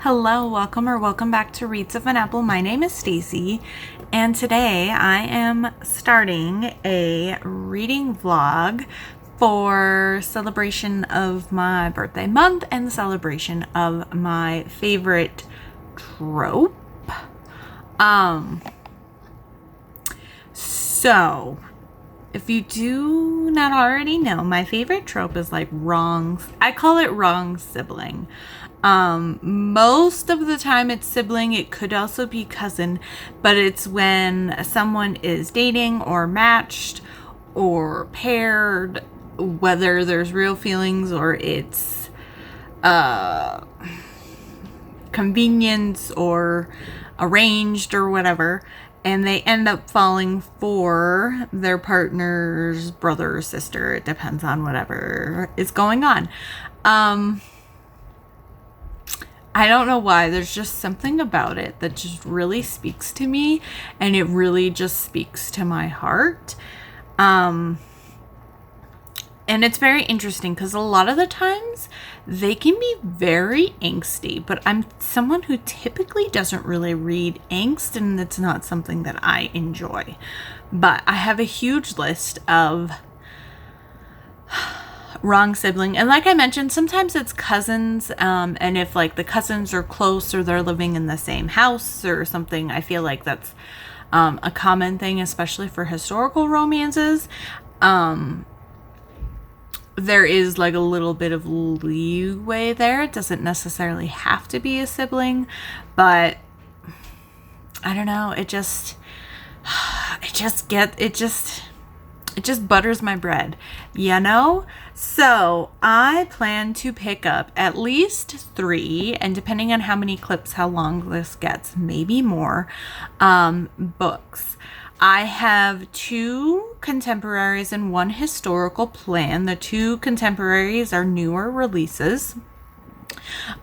Hello, welcome back to Reads of an Apple. My name is Stacy, and today I am starting a reading vlog for celebration of my birthday month and the celebration of my favorite trope. So if you do not already know, my favorite trope is like I call it wrong sibling. Most of the time it's sibling. It could also be cousin, but it's when someone is dating or matched or paired, whether there's real feelings or it's convenience or arranged or whatever, and they end up falling for their partner's brother or sister. It depends on whatever is going on. I don't know why. There's just something about it that just really speaks to me, and it really just speaks to my heart. And it's very interesting because a lot of the times they can be very angsty, but I'm someone who typically doesn't really read angst, and it's not something that I enjoy. But I have a huge list of wrong sibling, and like I mentioned, sometimes it's cousins, and if like the cousins are close or they're living in the same house or something, I feel like that's a common thing, especially for historical romances. There is like a little bit of leeway there. It doesn't necessarily have to be a sibling, but I don't know, it just butters my bread, you know? So I plan to pick up at least 3, and depending on how many clips, how long this gets, maybe more, books. I have 2 contemporaries and 1 historical plan. The 2 contemporaries are newer releases.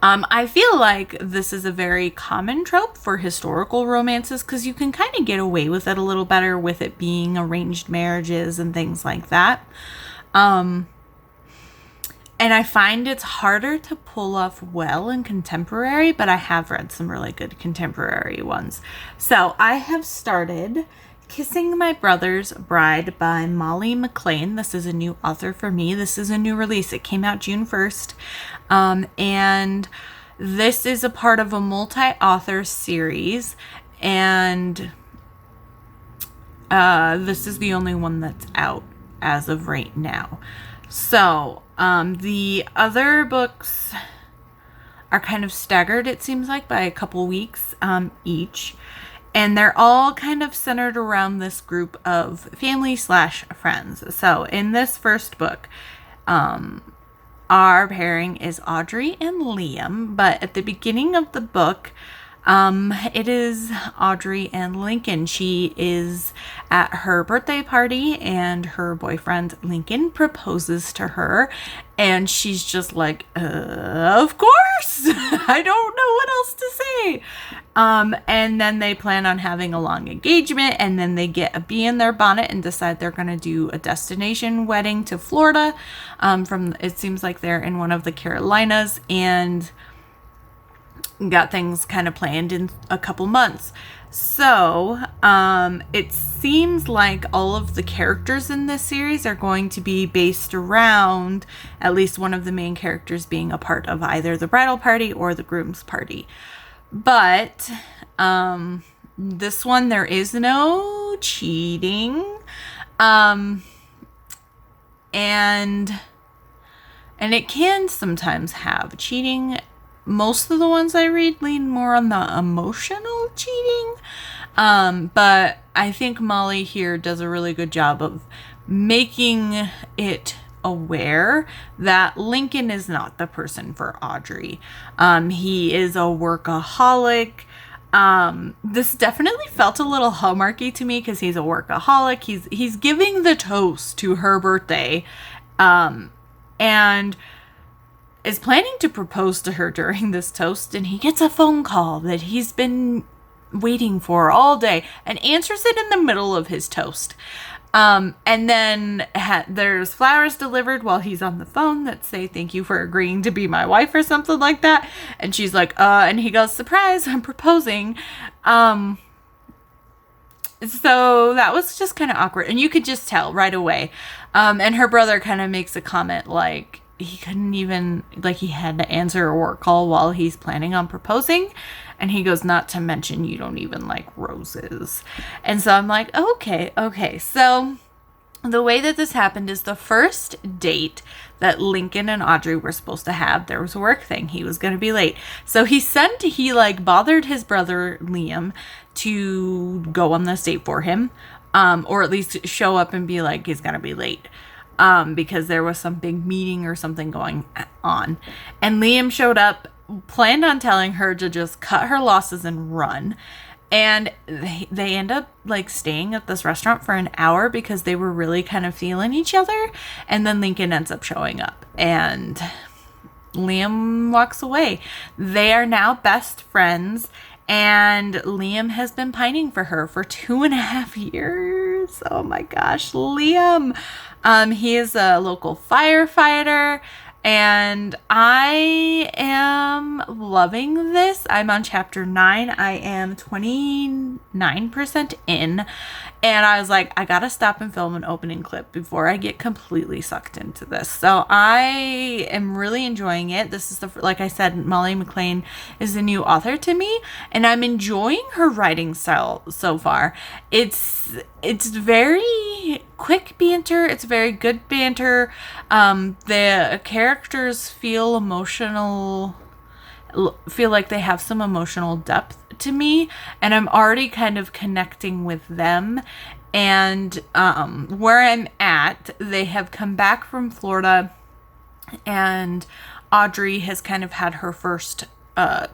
I feel like this is a very common trope for historical romances because you can kind of get away with it a little better with it being arranged marriages and things like that. And I find it's harder to pull off well in contemporary, but I have read some really good contemporary ones. So I have started Kissing My Brother's Bride by Molly McLean. This is a new author for me. This is a new release. It came out June 1st. And this is a part of a multi-author series. And this is the only one that's out as of right now. So the other books are kind of staggered, it seems like, by a couple weeks each. And they're all kind of centered around this group of family/friends. So in this first book, our pairing is Audrey and Liam. But at the beginning of the book, it is Audrey and Lincoln. She is at her birthday party and her boyfriend Lincoln proposes to her, and she's just like, of course. I don't know what else to say. And then they plan on having a long engagement, and then they get a bee in their bonnet and decide they're going to do a destination wedding to Florida. It seems like they're in one of the Carolinas, and got things kind of planned in a couple months. So it seems like all of the characters in this series are going to be based around at least one of the main characters being a part of either the bridal party or the groom's party. But this one, there is no cheating, and it can sometimes have cheating. Most of the ones I read lean more on the emotional cheating. But I think Molly here does a really good job of making it aware that Lincoln is not the person for Audrey. He is a workaholic. This definitely felt a little Hallmarky to me because he's a workaholic. He's giving the toast to her birthday, and is planning to propose to her during this toast, and he gets a phone call that he's been waiting for all day and answers it in the middle of his toast. And then there's flowers delivered while he's on the phone that say, "Thank you for agreeing to be my wife," or something like that. And she's like, and he goes, "Surprise, I'm proposing." So that was just kind of awkward. And you could just tell right away. And her brother kind of makes a comment like he couldn't even, like he had to answer a work call while he's planning on proposing. And he goes, "Not to mention you don't even like roses." And so I'm like, okay. So the way that this happened is the first date that Lincoln and Audrey were supposed to have, there was a work thing. He was going to be late. So he bothered his brother Liam to go on this date for him, or at least show up and be like, he's going to be late. Because there was some big meeting or something going on. And Liam showed up, planned on telling her to just cut her losses and run. And they end up like staying at this restaurant for an hour because they were really kind of feeling each other. And then Lincoln ends up showing up and Liam walks away. They are now best friends. And Liam has been pining for her for 2.5 years. Oh my gosh, Liam. He is a local firefighter. And I am loving this. I'm on chapter 9. I am 29% in. And I was like, I gotta stop and film an opening clip before I get completely sucked into this. So I am really enjoying it. This is like I said, Molly McLean is a new author to me, and I'm enjoying her writing style so far. It's very quick banter. It's very good banter. The characters feel like they have some emotional depth to me, and I'm already kind of connecting with them. And where I'm at, they have come back from Florida, and Audrey has kind of had her first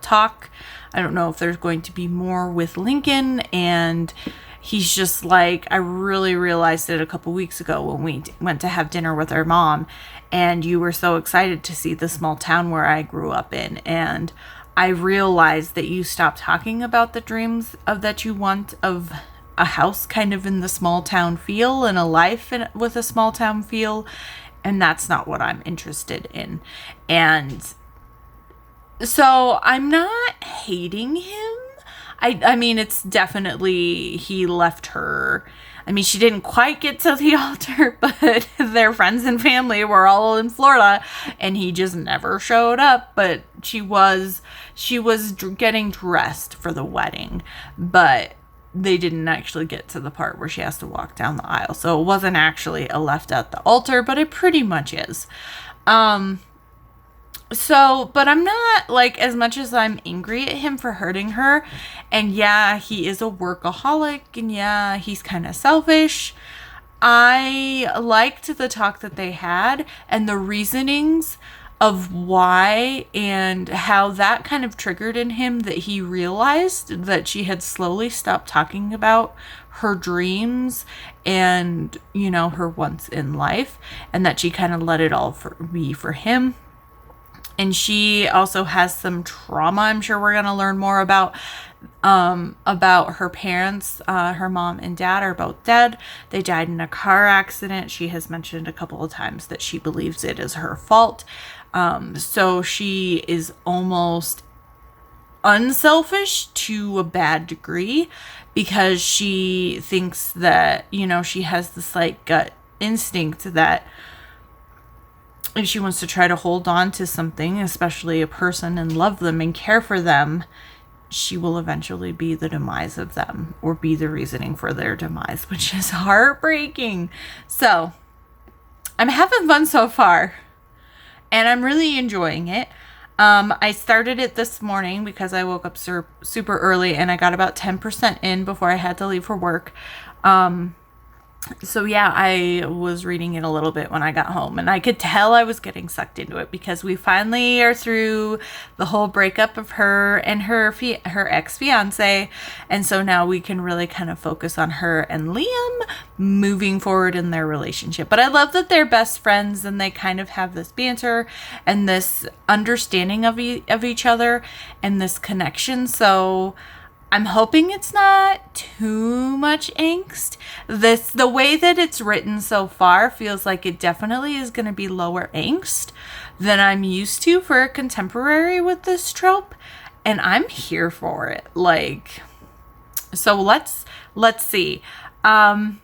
talk. I don't know if there's going to be more with Lincoln, and he's just like, I really realized it a couple weeks ago when we went to have dinner with our mom, and you were so excited to see the small town where I grew up in, and I realized that you stopped talking about the dreams that you want of a house kind of in the small town feel and a life with a small town feel, and that's not what I'm interested in. And so I'm not hating him. I mean, it's definitely, he left her. I mean, she didn't quite get to the altar, but their friends and family were all in Florida, and he just never showed up. But she was getting dressed for the wedding, but they didn't actually get to the part where she has to walk down the aisle. So it wasn't actually a left at the altar, but it pretty much is. So, but I'm not, like, as much as I'm angry at him for hurting her, and yeah, he is a workaholic, and yeah, he's kind of selfish, I liked the talk that they had, and the reasonings of why, and how that kind of triggered in him that he realized that she had slowly stopped talking about her dreams and, you know, her wants in life, and that she kind of let it all be for him. And she also has some trauma. I'm sure we're going to learn more about her parents. Her mom and dad are both dead. They died in a car accident. She has mentioned a couple of times that she believes it is her fault. So she is almost unselfish to a bad degree, because she thinks that, you know, she has this like gut instinct that if she wants to try to hold on to something, especially a person, and love them and care for them, she will eventually be the demise of them, or be the reasoning for their demise, which is heartbreaking. So I'm having fun so far, and I'm really enjoying it. I started it this morning because I woke up super early, and I got about 10% in before I had to leave for work. So yeah, I was reading it a little bit when I got home, and I could tell I was getting sucked into it because we finally are through the whole breakup of her and her ex-fiance, and so now we can really kind of focus on her and Liam moving forward in their relationship. But I love that they're best friends, and they kind of have this banter and this understanding of each other and this connection. So I'm hoping it's not too much angst. The way that it's written so far feels like it definitely is going to be lower angst than I'm used to for a contemporary with this trope, and I'm here for it. Like, so let's see. I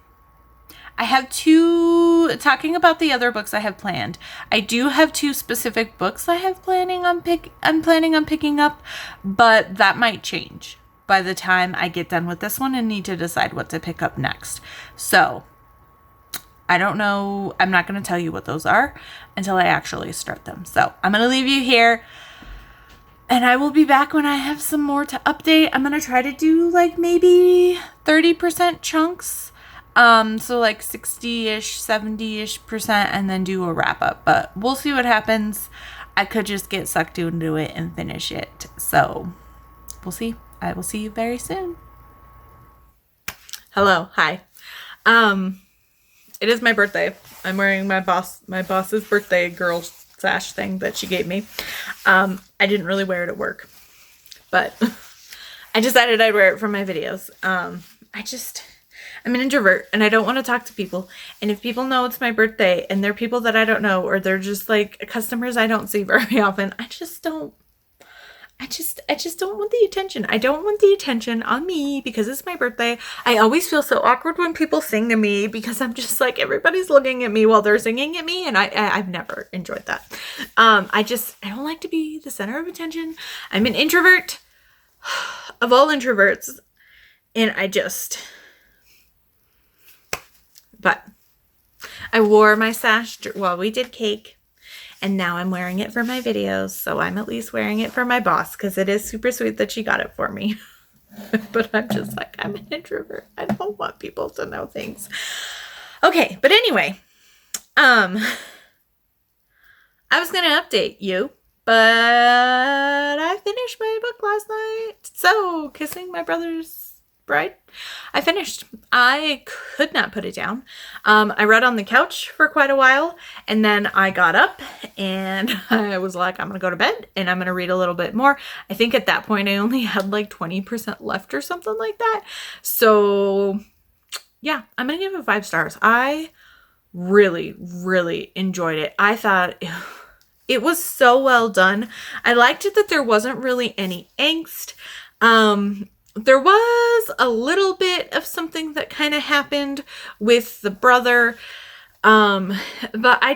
have talking about the other books I have planned. I do have 2 specific books I'm planning on picking up, but that might change by the time I get done with this one and need to decide what to pick up next. So, I don't know. I'm not going to tell you what those are until I actually start them. So, I'm going to leave you here. And I will be back when I have some more to update. I'm going to try to do like maybe 30% chunks. So like 60-ish, 70-ish%, and then do a wrap up. But we'll see what happens. I could just get sucked into it and finish it. So we'll see. I will see you very soon. Hello. Hi. It is my birthday. I'm wearing my boss's birthday girl sash thing that she gave me. I didn't really wear it at work, but I decided I'd wear it for my videos. I'm an introvert and I don't want to talk to people. And if people know it's my birthday and they're people that I don't know, or they're just like customers I don't see very often, I just don't want the attention. I don't want the attention on me because it's my birthday. I always feel so awkward when people sing to me because I'm just like, everybody's looking at me while they're singing at me. And I've never enjoyed that. I don't like to be the center of attention. I'm an introvert of all introverts. And but I wore my sash while we did cake, and now I'm wearing it for my videos, so I'm at least wearing it for my boss, because it is super sweet that she got it for me. But I'm just like, I'm an introvert. I don't want people to know things. Okay, but anyway, I was going to update you, but I finished my book last night. So, Kissing My Brother's Bride, I finished. I could not put it down. I read on the couch for quite a while, and then I got up and I was like, I'm gonna go to bed and I'm gonna read a little bit more. I think at that point I only had like 20% left or something like that. So yeah, I'm gonna give it 5 stars. I really, really enjoyed it. I thought it was so well done. I liked it that there wasn't really any angst. There was a little bit of something that kind of happened with the brother. But I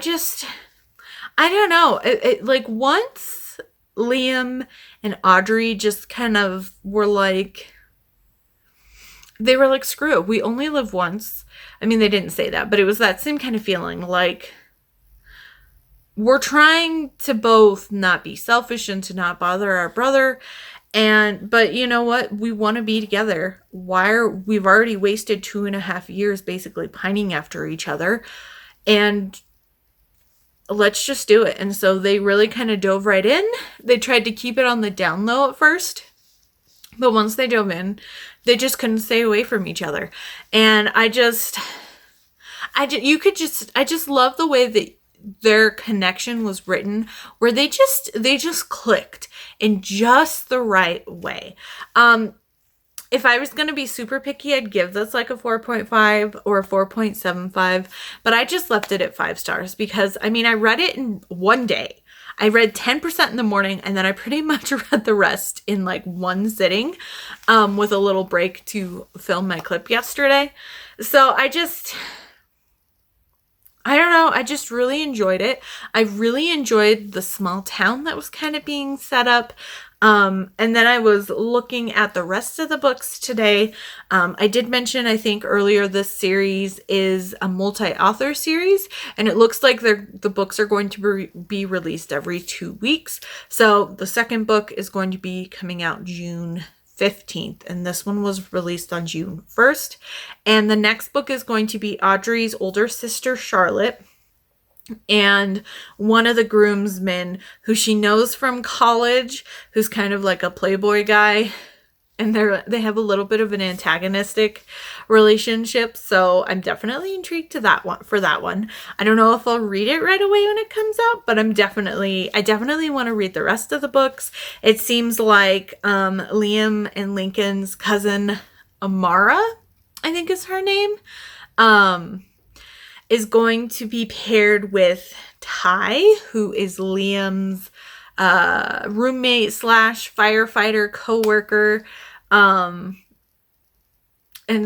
don't know. It like once Liam and Audrey just kind of were like, they were like, screw it. We only live once. I mean, they didn't say that, but it was that same kind of feeling. Like, we're trying to both not be selfish and to not bother our brother. But you know what? We want to be together. We've already wasted 2.5 years basically pining after each other, and let's just do it. And so they really kind of dove right in. They tried to keep it on the down low at first, but once they dove in, they just couldn't stay away from each other. And I just love the way that their connection was written, where they just clicked in just the right way. If I was going to be super picky, I'd give this like a 4.5 or a 4.75, but I just left it at 5 stars because, I mean, I read it in one day. I read 10% in the morning, and then I pretty much read the rest in like one sitting, with a little break to film my clip yesterday. So I don't know. I just really enjoyed it. I really enjoyed the small town that was kind of being set up. And then I was looking at the rest of the books today. I did mention, I think earlier, this series is a multi-author series, and it looks like the books are going to be released every 2 weeks. So the second book is going to be coming out June 15th, and this one was released on June 1st. And the next book is going to be Audrey's older sister, Charlotte, and one of the groomsmen who she knows from college, who's kind of like a playboy guy. and they have a little bit of an antagonistic relationship, so I'm definitely intrigued to that one for that one. I don't know if I'll read it right away when it comes out, but I definitely want to read the rest of the books. It seems like Liam and Lincoln's cousin Amara, I think is her name, is going to be paired with Ty, who is Liam's roommate / firefighter co-worker. And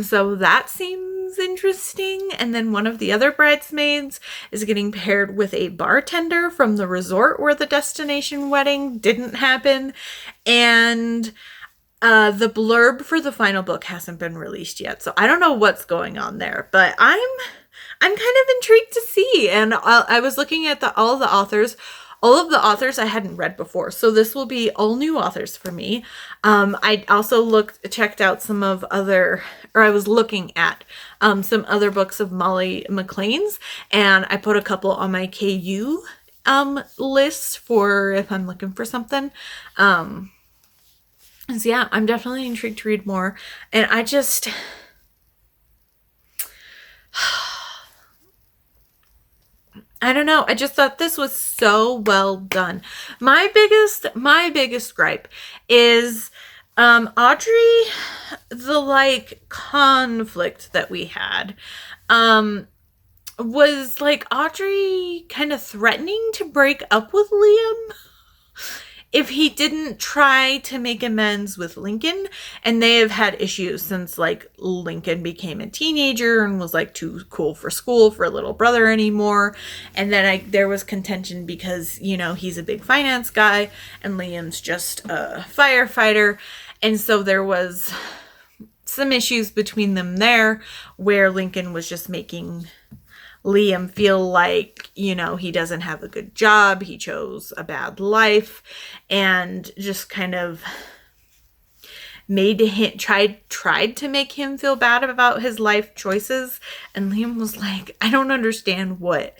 so that seems interesting. And then one of the other bridesmaids is getting paired with a bartender from the resort where the destination wedding didn't happen. And the blurb for the final book hasn't been released yet, so I don't know what's going on there, but I'm kind of intrigued to see. And I was looking at all of the authors. All of the authors I hadn't read before, so this will be all new authors for me. I also checked out I was looking at some other books of Molly McLean's, and I put a couple on my KU list for if I'm looking for something. So yeah, I'm definitely intrigued to read more, and I just... I don't know. I just thought this was so well done. My biggest gripe is Audrey, the conflict that we had was Audrey kind of threatening to break up with Liam if he didn't try to make amends with Lincoln. And they have had issues since Lincoln became a teenager and was too cool for school for a little brother anymore. And then there was contention because, he's a big finance guy and Liam's just a firefighter. And so there was some issues between them there where Lincoln was just making Liam feel like, he doesn't have a good job, he chose a bad life, and just kind of tried to make him feel bad about his life choices. And Liam was like, I don't understand what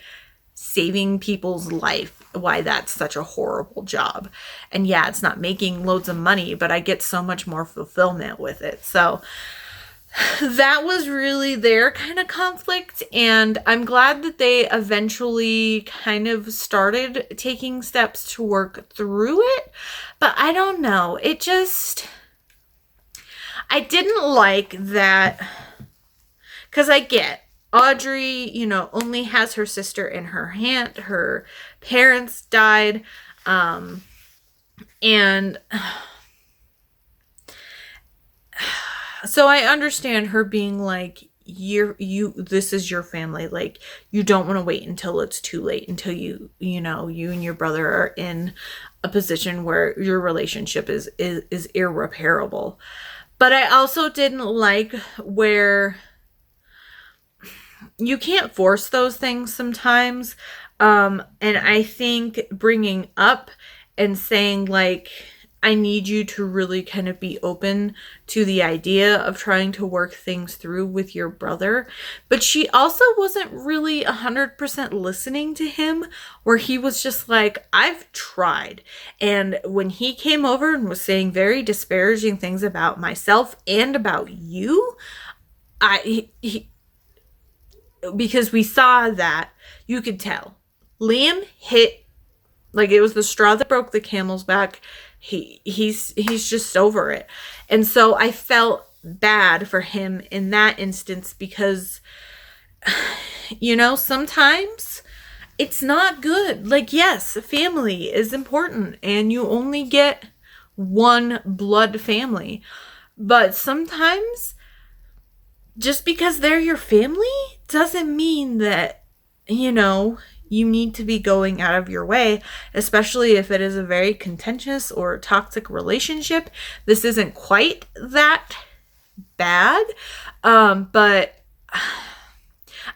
saving people's life, why that's such a horrible job. And yeah, it's not making loads of money, but I get so much more fulfillment with it. So that was really their kind of conflict, and I'm glad that they eventually kind of started taking steps to work through it. But I don't know, I didn't like that, because I get Audrey, only has her sister in her hand. Her parents died, and so I understand her being like, this is your family. You don't want to wait until it's too late, until you and your brother are in a position where your relationship is irreparable. But I also didn't like where you can't force those things sometimes. And I think bringing up and saying I need you to really kind of be open to the idea of trying to work things through with your brother. But she also wasn't really 100% listening to him, where he was just like, I've tried. And when he came over and was saying very disparaging things about myself and about you, because we saw that, you could tell. Liam hit, it was the straw that broke the camel's back. He's just over it. And so I felt bad for him in that instance, because sometimes it's not good. Yes, family is important and you only get one blood family, but sometimes just because they're your family doesn't mean that you need to be going out of your way, especially if it is a very contentious or toxic relationship. This isn't quite that bad, but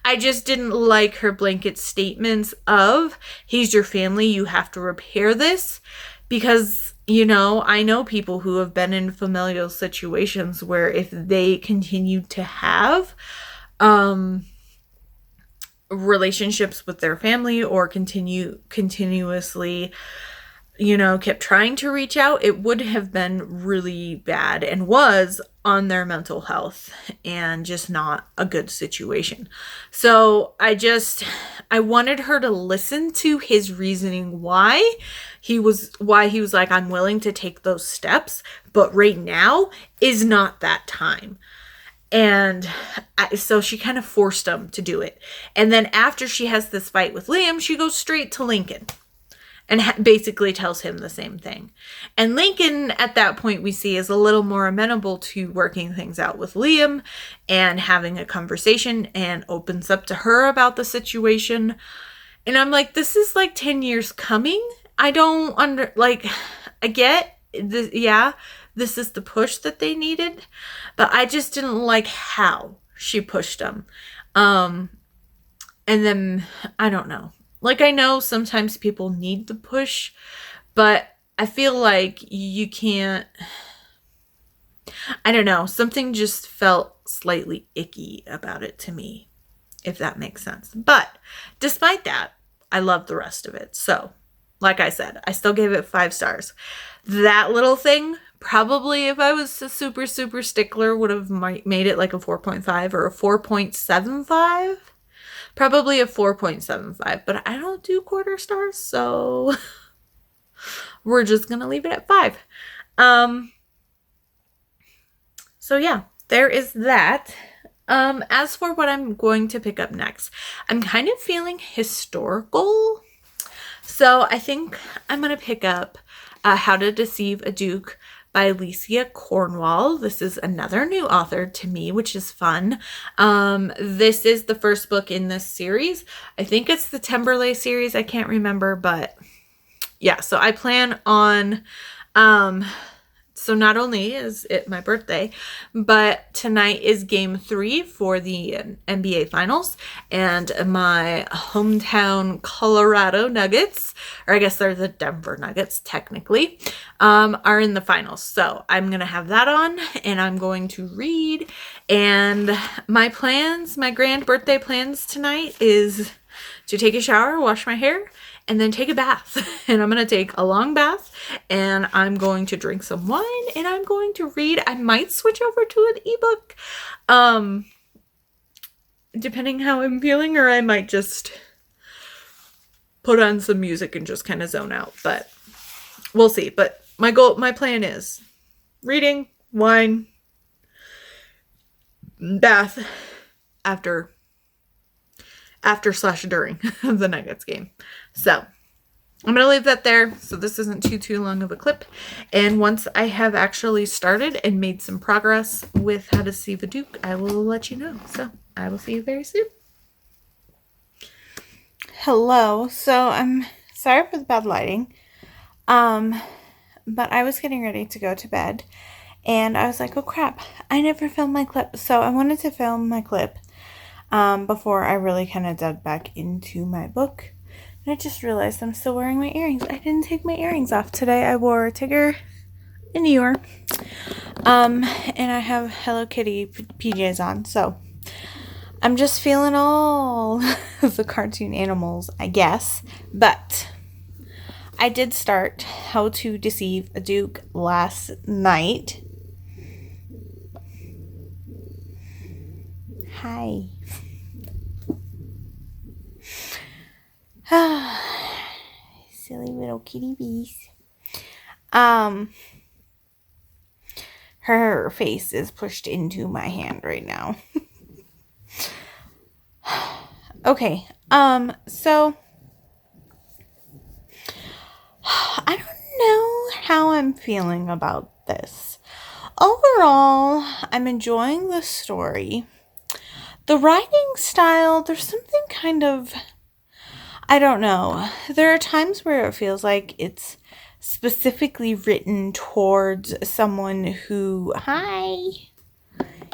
I just didn't like her blanket statements of, he's your family, you have to repair this, because, I know people who have been in familial situations where if they continue to have, relationships with their family or continuously kept trying to reach out, it would have been really bad and was on their mental health and just not a good situation. So I wanted her to listen to his reasoning why he was like, I'm willing to take those steps, but right now is not that time. And so she kind of forced him to do it. And then after she has this fight with Liam, she goes straight to Lincoln and basically tells him the same thing. And Lincoln, at that point, we see is a little more amenable to working things out with Liam and having a conversation, and opens up to her about the situation. And I'm like, this is like 10 years coming. I don't I get this. Yeah, this is the push that they needed, but I just didn't like how she pushed him. And then, I don't know. Like, I know sometimes people need the push, but I feel like you can't, I don't know, something just felt slightly icky about it to me, if that makes sense. But despite that, I love the rest of it. So, like I said, I still gave it 5 stars. That little thing, probably if I was a super, super stickler, would have made it like a 4.5 or a 4.75. Probably a 4.75, but I don't do quarter stars, so we're just going to leave it at 5. So yeah, there is that. As for what I'm going to pick up next, I'm kind of feeling historical. So I think I'm going to pick up How to Deceive a Duke by Alicia Cornwall. This is another new author to me, which is fun. This is the first book in this series. I think it's the Timberlake series. I can't remember, but yeah. So I plan on, so not only is it my birthday, but tonight is game 3 for the NBA Finals, and my hometown Colorado Nuggets, or I guess they're the Denver Nuggets technically, are in the finals. So I'm going to have that on, and I'm going to read. And my grand birthday plans tonight is to take a shower, wash my hair, and then take a bath. And I'm going to take a long bath, and I'm going to drink some wine, and I'm going to read. I might switch over to an ebook, depending how I'm feeling, or I might just put on some music and just kind of zone out, but we'll see. But my plan is reading, wine, bath after / during the Nuggets game. So I'm going to leave that there, so this isn't too long of a clip. And once I have actually started and made some progress with How to Deceive a Duke, I will let you know. So I will see you very soon. Hello. So I'm sorry for the bad lighting. But I was getting ready to go to bed, and I was like, oh crap, I never filmed my clip. So I wanted to film my clip before I really kind of dug back into my book. And I just realized I'm still wearing my earrings. I didn't take my earrings off today. I wore Tigger and Eeyore. And I have Hello Kitty PJs on. So I'm just feeling all of the cartoon animals, I guess. But I did start How to Deceive a Duke last night. Hi. Silly little kitty bees. Her face is pushed into my hand right now. Okay, so I don't know how I'm feeling about this. Overall, I'm enjoying the story. The writing style, there's something kind of, I don't know. There are times where it feels like it's specifically written towards someone who, hi,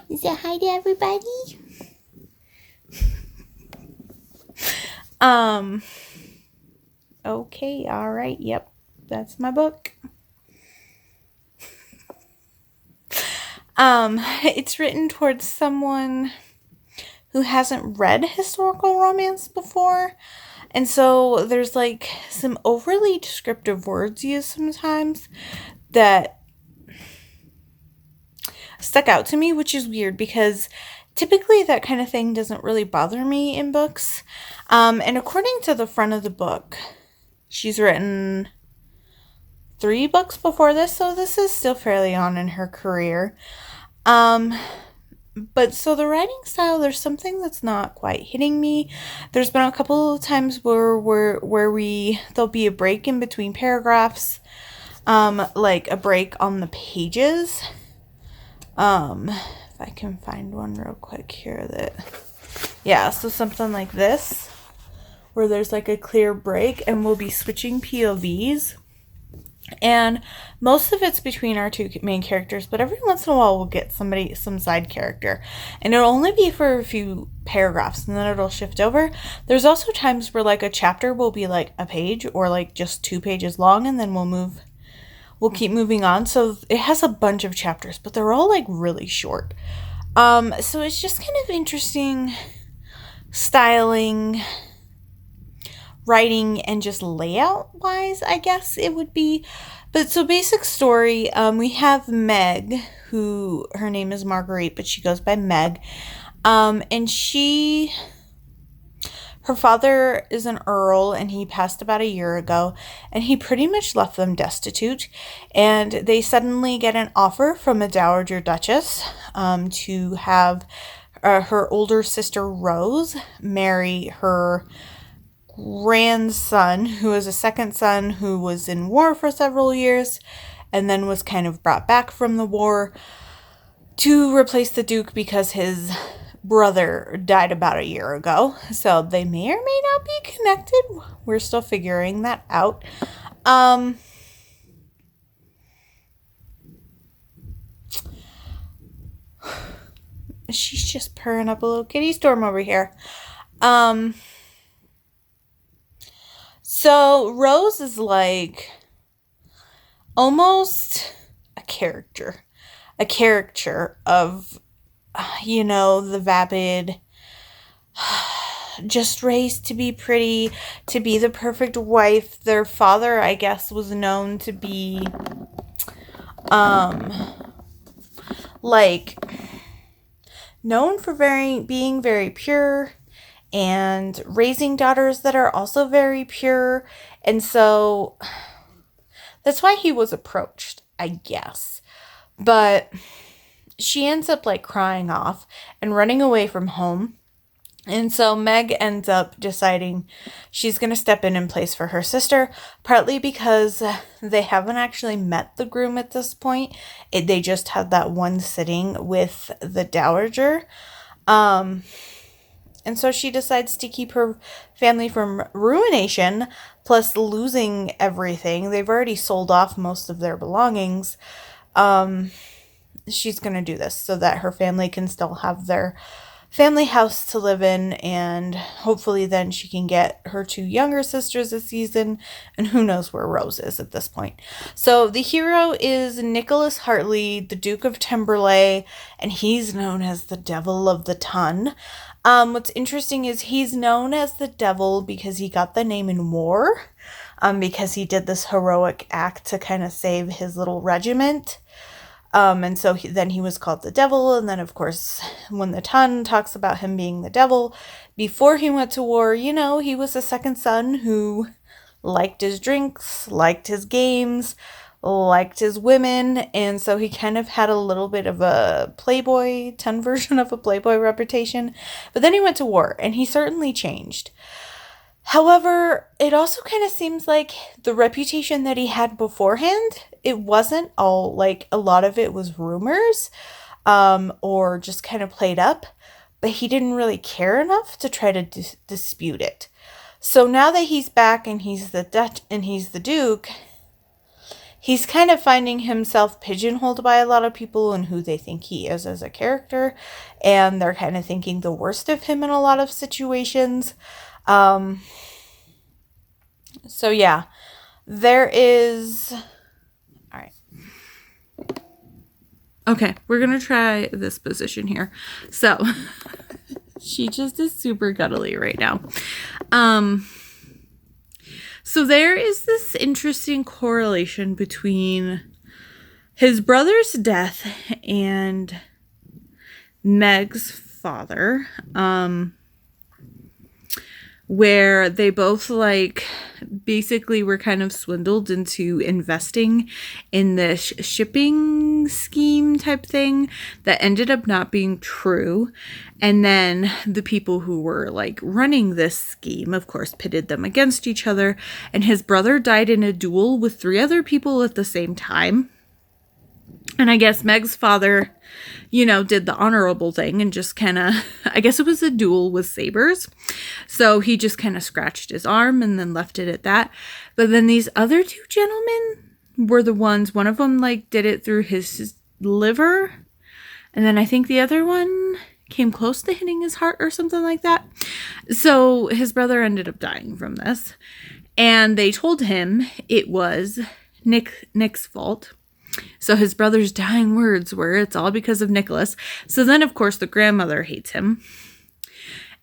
is it hi to everybody? Okay, all right, yep, that's my book. It's written towards someone who hasn't read historical romance before, And so there's like some overly descriptive words used sometimes that stuck out to me, which is weird because typically that kind of thing doesn't really bother me in books. And according to the front of the book, she's written 3 books before this, so this is still fairly on in her career. But so the writing style, there's something that's not quite hitting me. There's been a couple of times where there'll be a break in between paragraphs, like a break on the pages. If I can find one real quick here so something like this, where there's like a clear break and we'll be switching POVs. And most of it's between our 2 main characters, but every once in a while we'll get some side character. And it'll only be for a few paragraphs and then it'll shift over. There's also times where like a chapter will be like a page or like just 2 pages long, and then we'll keep moving on. So it has a bunch of chapters, but they're all like really short. So it's just kind of interesting styling, writing, and just layout wise, I guess it would be. But so basic story, we have Meg, who her name is Marguerite, but she goes by Meg. And her father is an earl, and he passed about a year ago, and he pretty much left them destitute. And they suddenly get an offer from a dowager duchess to have her older sister Rose marry her grandson, who is a second son who was in war for several years and then was kind of brought back from the war to replace the Duke because his brother died about a year ago. So they may or may not be connected. We're still figuring that out. She's just purring up a little kitty storm over here. So Rose is like almost a caricature of, the vapid, just raised to be pretty, to be the perfect wife. Their father, I guess, was known to be, known for being very pure and raising daughters that are also very pure. And so that's why he was approached, I guess. But she ends up crying off and running away from home. And so Meg ends up deciding she's going to step in place for her sister, partly because they haven't actually met the groom at this point. They just had that one sitting with the dowager. And so she decides to keep her family from ruination, plus losing everything. They've already sold off most of their belongings. She's going to do this so that her family can still have their family house to live in, and hopefully then she can get her 2 younger sisters this season, and who knows where Rose is at this point. So the hero is Nicholas Hartley, the Duke of Timberley, and he's known as the Devil of the Ton. What's interesting is he's known as the devil because he got the name in war, because he did this heroic act to kind of save his little regiment. And so then he was called the devil. And then, of course, when the Ton talks about him being the devil, before he went to war, he was a second son who liked his drinks, liked his games, liked his women. And so he kind of had a little bit of a playboy, Ton version of a playboy reputation. But then he went to war, and he certainly changed. However, it also kind of seems like the reputation that he had beforehand, it wasn't all, a lot of it was rumors, or just kind of played up, but he didn't really care enough to try to dispute it. So now that he's back and he's the Duke, he's kind of finding himself pigeonholed by a lot of people and who they think he is as a character, and they're kind of thinking the worst of him in a lot of situations. So yeah, there is, all right. Okay, we're going to try this position here. So she just is super cuddly right now. So there is this interesting correlation between his brother's death and Meg's father, where they both like basically were kind of swindled into investing in this shipping scheme type thing that ended up not being true. And then the people who were like running this scheme, of course, pitted them against each other. And his brother died in a duel with 3 other people at the same time. And I guess Meg's father, you know, did the honorable thing and just kind of, I guess it was a duel with sabers. So he just kind of scratched his arm and then left it at that. But then these other 2 gentlemen were the ones, one of them like did it through his liver. And then I think the other one came close to hitting his heart or something like that. So his brother ended up dying from this. And they told him it was Nick's fault. So his brother's dying words were, it's all because of Nicholas. So then, of course, the grandmother hates him.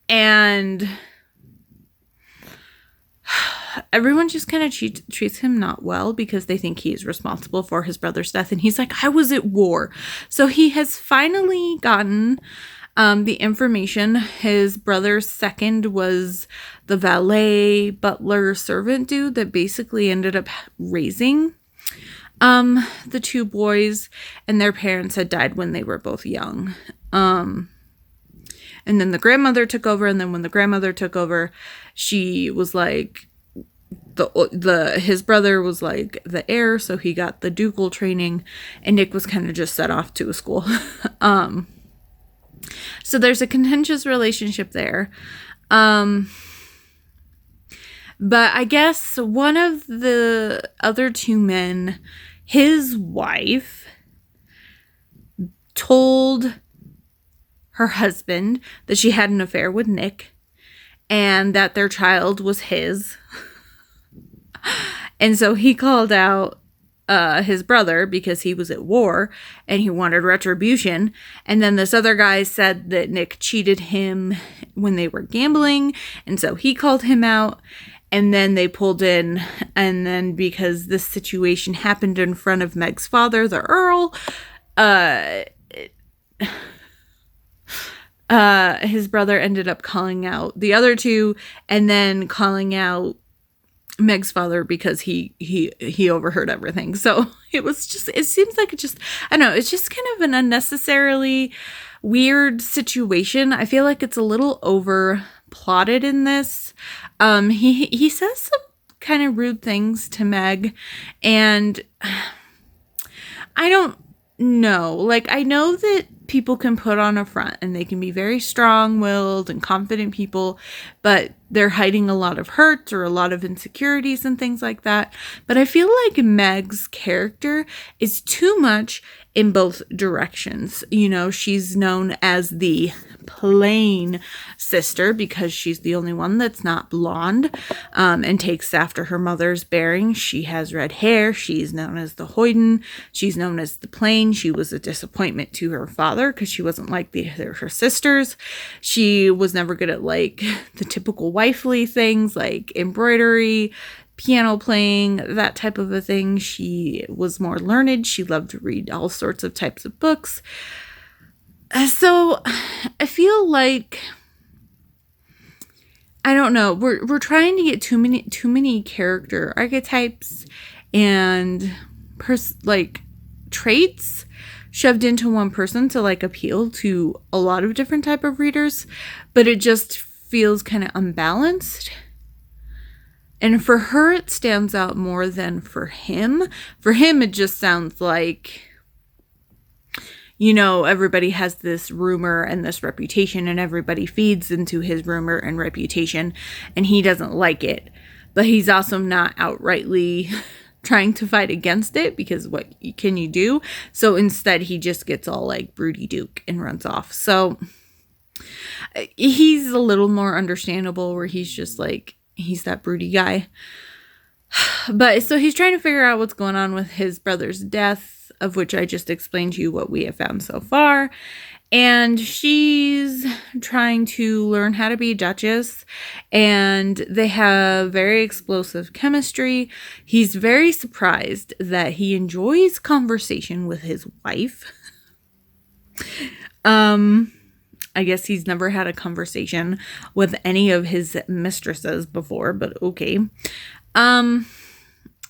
And everyone just kind of treats him not well because they think he's responsible for his brother's death. And he's like, I was at war. So he has finally gotten the information. His brother's second was the valet, butler, servant dude that basically ended up raising the 2 boys, and their parents had died when they were both young. And then the grandmother took over, and then when the grandmother took over, she was like, his brother was like the heir, so he got the ducal training, and Nick was kind of just set off to a school. So there's a contentious relationship there. But I guess one of the other 2 men, his wife, told her husband that she had an affair with Nick and that their child was his. And so he called out his brother because he was at war and he wanted retribution. And then this other guy said that Nick cheated him when they were gambling. And so he called him out. And then they pulled in, and then because this situation happened in front of Meg's father, the Earl, his brother ended up calling out the other 2, and then calling out Meg's father because he overheard everything. So it seems like I don't know, it's just kind of an unnecessarily weird situation. I feel like it's a little over plotted in this. He says some kind of rude things to Meg, and I don't know. Like, I know that people can put on a front and they can be very strong-willed and confident people, but they're hiding a lot of hurt or a lot of insecurities and things like that. But I feel like Meg's character is too much in both directions. You know, she's known as the plain sister because she's the only one that's not blonde, and takes after her mother's bearing. She has red hair. She's known as the hoyden. She's known as the plain. She was a disappointment to her father because she wasn't like her sisters. She was never good at like the typical wifely things like embroidery, piano playing, that type of a thing. She was more learned. She loved to read all sorts of types of books. So I feel like, I don't know, we're trying to get too many character archetypes and traits shoved into one person to like appeal to a lot of different type of readers, but it just feels kind of unbalanced. And for her, it stands out more than for him. For him, it just sounds like, you know, everybody has this rumor and this reputation, and everybody feeds into his rumor and reputation, and he doesn't like it. But he's also not outrightly trying to fight against it, because what can you do? So instead, he just gets all like broody Duke and runs off. So he's a little more understandable, where he's just like, he's that broody guy. But so he's trying to figure out what's going on with his brother's death, of which I just explained to you what we have found so far. And she's trying to learn how to be a duchess, and they have very explosive chemistry. He's very surprised that he enjoys conversation with his wife. I guess he's never had a conversation with any of his mistresses before, but okay.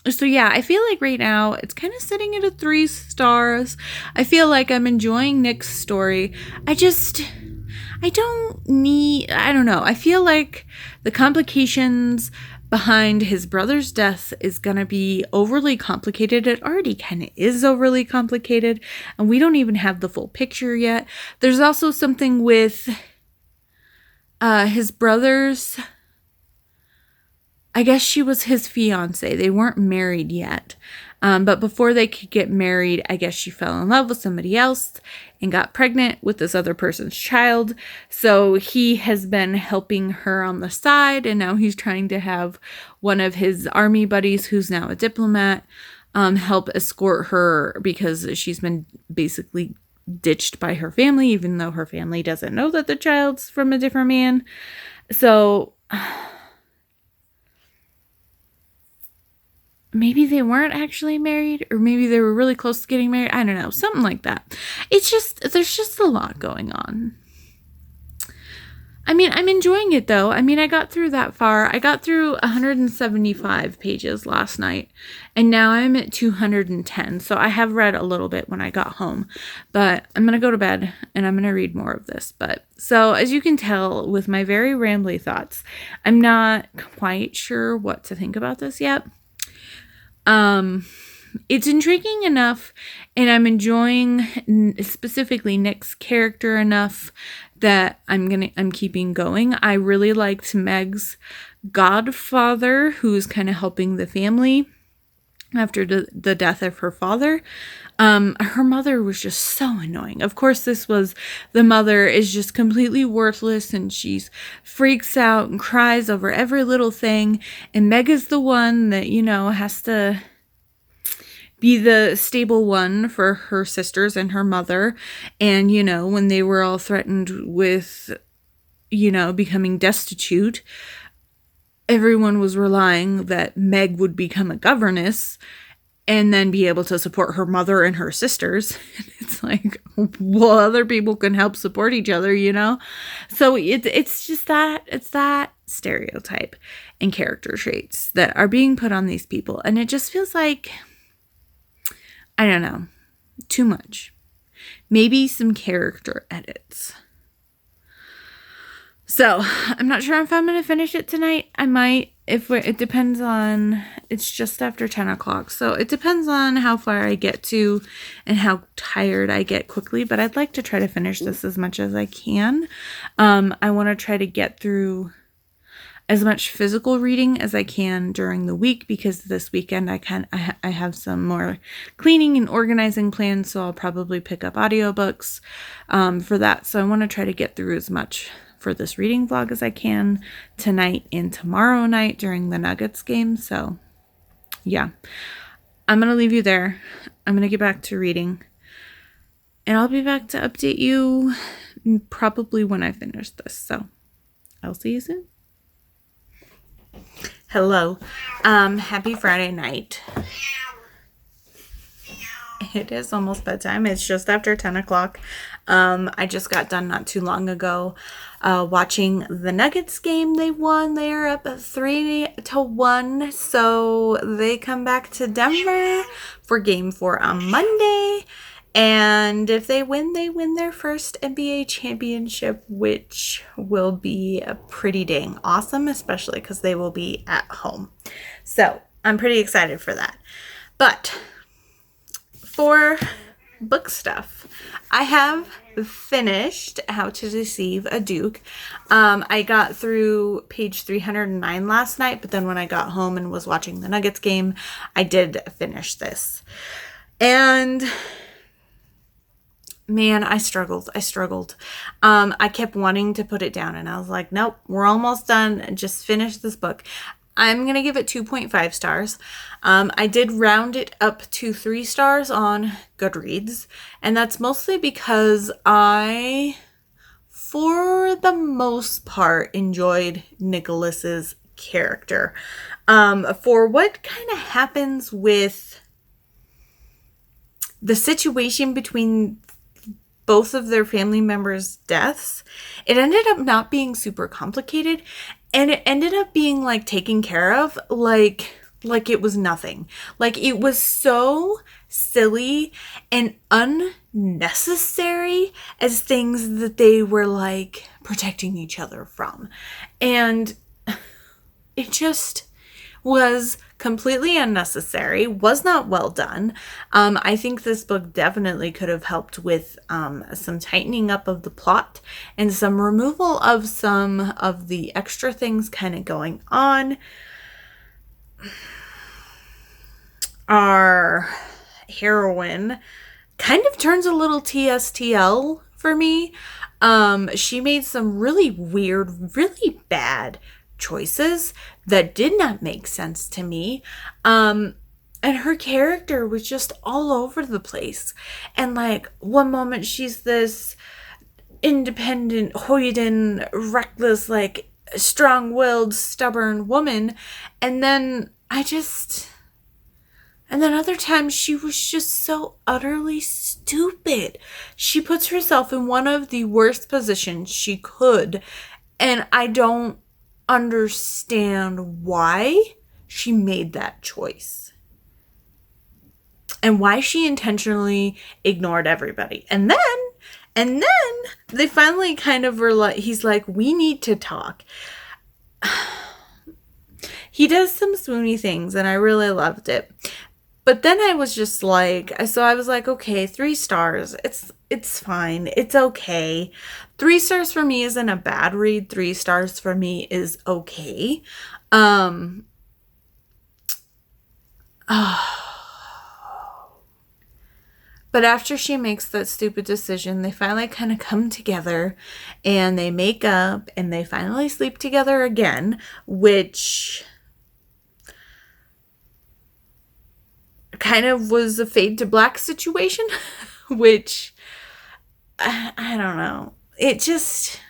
So yeah, I feel like right now it's kind of sitting at a 3 stars. I feel like I'm enjoying Nick's story. I don't know. I feel like the complications behind his brother's death is going to be overly complicated. It already kind of is overly complicated, and we don't even have the full picture yet. There's also something with his brother's, I guess she was his fiance. They weren't married yet. But before they could get married, I guess she fell in love with somebody else and got pregnant with this other person's child. So he has been helping her on the side, and now he's trying to have one of his army buddies, who's now a diplomat, help escort her because she's been basically ditched by her family, even though her family doesn't know that the child's from a different man. So maybe they weren't actually married, or maybe they were really close to getting married. I don't know. Something like that. There's just a lot going on. I mean, I'm enjoying it though. I mean, I got through that far. I got through 175 pages last night, and now I'm at 210. So I have read a little bit when I got home, but I'm going to go to bed and I'm going to read more of this. But so as you can tell with my very rambly thoughts, I'm not quite sure what to think about this yet. It's intriguing enough, and I'm enjoying specifically Nick's character enough that I'm keeping going. I really liked Meg's godfather, who's kind of helping the family after the death of her father. Her mother was just so annoying. Of course, the mother is just completely worthless, and she's freaks out and cries over every little thing. And Meg is the one that, has to be the stable one for her sisters and her mother. And, when they were all threatened with, becoming destitute, everyone was relying that Meg would become a governess and then be able to support her mother and her sisters. It's like, well, other people can help support each other, So it's just that stereotype and character traits that are being put on these people. And it just feels like, I don't know, too much. Maybe some character edits. So I'm not sure if I'm going to finish it tonight. I might, it depends on, it's just after 10 o'clock. So it depends on how far I get to and how tired I get quickly. But I'd like to try to finish this as much as I can. I want to try to get through as much physical reading as I can during the week, because this weekend I have some more cleaning and organizing plans. So I'll probably pick up audiobooks for that. So I want to try to get through as much for this reading vlog as I can tonight and tomorrow night during the Nuggets game. So yeah, I'm going to leave you there. I'm going to get back to reading, and I'll be back to update you probably when I finish this. So I'll see you soon. Hello. Happy Friday night. It is almost bedtime. It's just after 10 o'clock. I just got done not too long ago watching the Nuggets game. They won. They are up 3-1. So they come back to Denver for game 4 on Monday. And if they win their first NBA championship, which will be pretty dang awesome, especially because they will be at home. So I'm pretty excited for that. But for book stuff, I have finished How to Deceive a Duke. I got through page 309 last night, but then when I got home and was watching the Nuggets game, I did finish this. And man, I struggled. I kept wanting to put it down, and I was like, nope, we're almost done. Just finish this book. I'm going to give it 2.5 stars. I did round it up to 3 stars on Goodreads, and that's mostly because I, for the most part, enjoyed Nicholas's character. For what kind of happens with the situation between both of their family members' deaths, it ended up not being super complicated, and it ended up being like taken care of like it was nothing. Like, it was so silly and unnecessary as things that they were like protecting each other from. And it just was completely unnecessary, was not well done. I think this book definitely could have helped with some tightening up of the plot and some removal of some of the extra things kind of going on. Our heroine kind of turns a little TSTL for me. She made some really weird, really bad choices that did not make sense to me. And her character was just all over the place. And like, one moment she's this independent, hoyden, reckless, like strong-willed, stubborn woman. And then other times she was just so utterly stupid. She puts herself in one of the worst positions she could. And I don't understand why she made that choice. And why she intentionally ignored everybody. And then they finally kind of were like, he's like, we need to talk. He does some swoony things and I really loved it. But then I was just like, I was like, okay, 3 stars. It's fine. It's okay. 3 stars for me isn't a bad read. 3 stars for me is okay. But after she makes that stupid decision, they finally kind of come together and they make up and they finally sleep together again, which kind of was a fade to black situation, which I don't know. It just,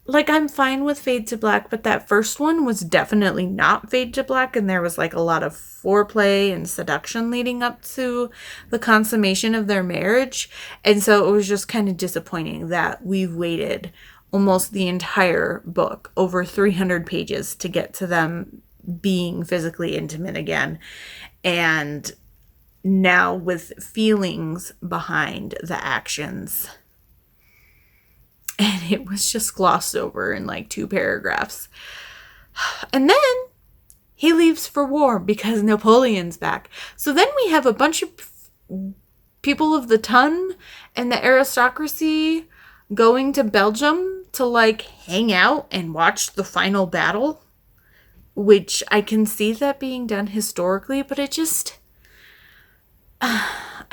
like, I'm fine with fade to black, but that first one was definitely not fade to black, and there was like a lot of foreplay and seduction leading up to the consummation of their marriage. And so it was just kind of disappointing that we've waited almost the entire book, over 300 pages, to get to them being physically intimate again, and now with feelings behind the actions, and it was just glossed over in like 2 paragraphs. And then he leaves for war because Napoleon's back. So then we have a bunch of people of the ton and the aristocracy going to Belgium to like hang out and watch the final battle, which I can see that being done historically, but I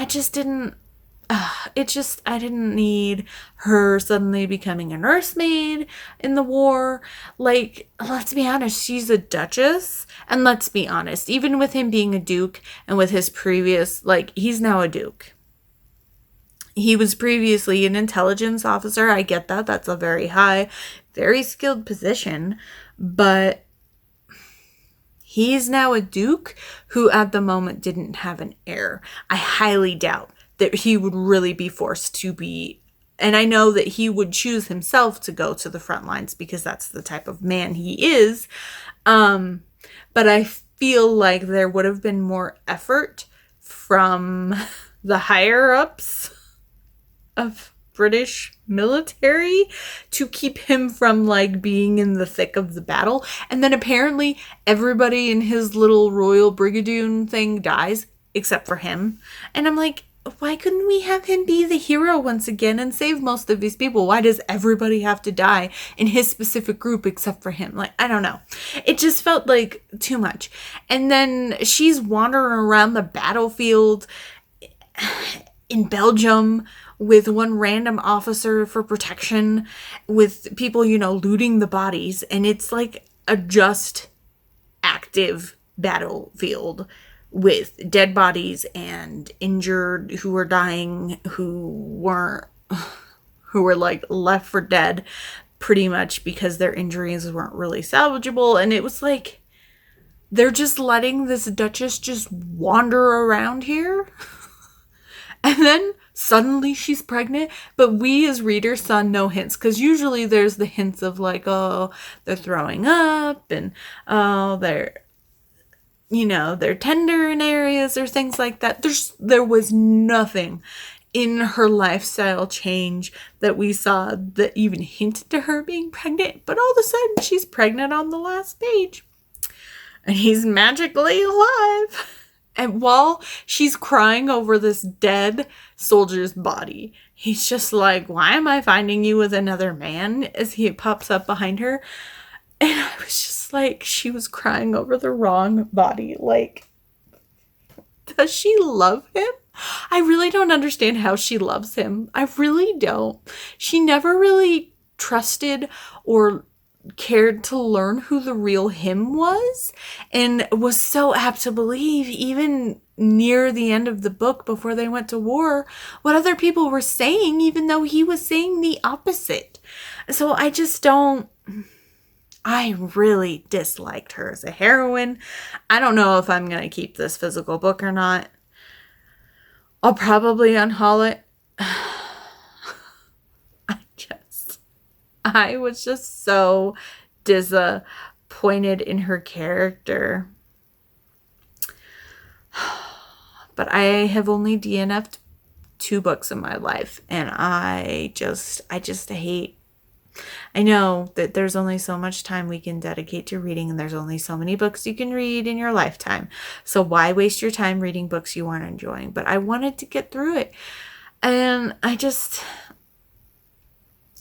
didn't need her suddenly becoming a nursemaid in the war. Like, let's be honest, she's a duchess. And let's be honest, even with him being a duke and with his previous, like, he's now a duke. He was previously an intelligence officer. I get that. That's a very high, very skilled position. But he's now a duke who at the moment didn't have an heir. I highly doubt that he would really be forced to be, and I know that he would choose himself to go to the front lines because that's the type of man he is. But I feel like there would have been more effort from the higher ups of British military to keep him from like being in the thick of the battle. And then apparently everybody in his little royal brigadoon thing dies except for him. And I'm like, why couldn't we have him be the hero once again and save most of these people? Why does everybody have to die in his specific group except for him? Like, I don't know. It just felt like too much. And then she's wandering around the battlefield in Belgium with one random officer for protection, with people, you know, looting the bodies. And it's like, a just active battlefield with dead bodies and injured who were dying, who were like left for dead pretty much because their injuries weren't really salvageable. And it was like, they're just letting this Duchess just wander around here. And then suddenly she's pregnant. But we as readers saw no hints. Because usually there's the hints of like, oh, they're throwing up. And, oh, they're tender in areas or things like that. There was nothing in her lifestyle change that we saw that even hinted to her being pregnant. But all of a sudden she's pregnant on the last page. And he's magically alive. And while she's crying over this dead soldier's body, he's just like, why am I finding you with another man? As he pops up behind her. And I was just like, she was crying over the wrong body. Like, does she love him? I really don't understand how she loves him. I really don't. She never really trusted or cared to learn who the real him was, and was so apt to believe, even near the end of the book before they went to war, what other people were saying, even though he was saying the opposite. So I really disliked her as a heroine. I don't know if I'm going to keep this physical book or not. I'll probably unhaul it. I was just so disappointed in her character. But I have only DNF'd 2 books in my life. And I just hate. I know that there's only so much time we can dedicate to reading. And there's only so many books you can read in your lifetime. So why waste your time reading books you aren't enjoying? But I wanted to get through it. And